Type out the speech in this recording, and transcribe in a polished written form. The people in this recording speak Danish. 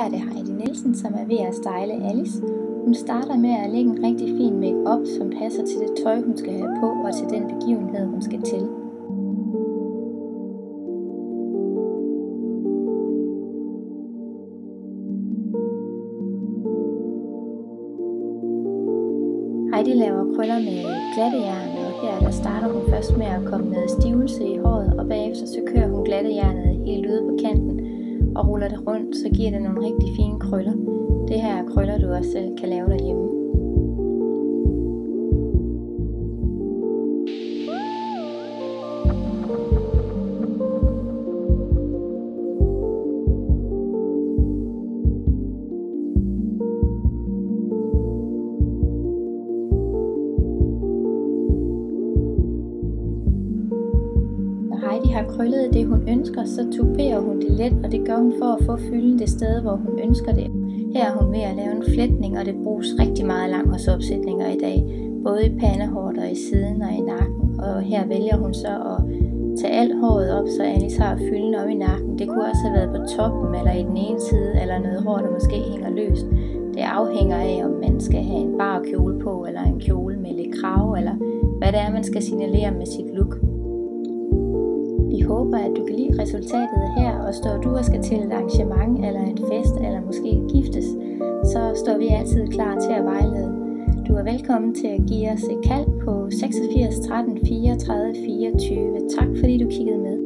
er det Heidi Nielsen, som er ved at style Alice. Hun starter med at lægge en rigtig fin make-up, som passer til det tøj, hun skal have på, og til den begivenhed, hun skal til. Heidi laver krøller med glattejern, og her der starter hun først med at komme med stivelse i håret, og bagefter så kører hun glattejernet helt ude på kanten og ruller det rundt, så giver det nogle rigtig fine krøller. Det her er krøller, du også selv kan lave derhjemme. Heidi har krøllet det, hun ønsker, så tuberer hun det let, og det gør hun for at få fylden det sted, hvor hun ønsker det. Her er hun ved at lave en fletning, og det bruges rigtig meget langårsopsætninger i dag, både i pandehåret og i siden og i nakken. Og her vælger hun så at tage alt håret op, så Alice har fylden op i nakken. Det kunne også have været på toppen, eller i den ene side, eller noget hår, der måske hænger løst. Det afhænger af, om man skal have en bar kjole på, eller en kjole med lidt krave, eller hvad det er, man skal signalere med sit look. Vi håber, at du kan lide resultatet her, og står du og skal til et arrangement, eller en fest, eller måske giftes, så står vi altid klar til at vejlede. Du er velkommen til at give os et kald på 86 13 34 24. Tak fordi du kiggede med.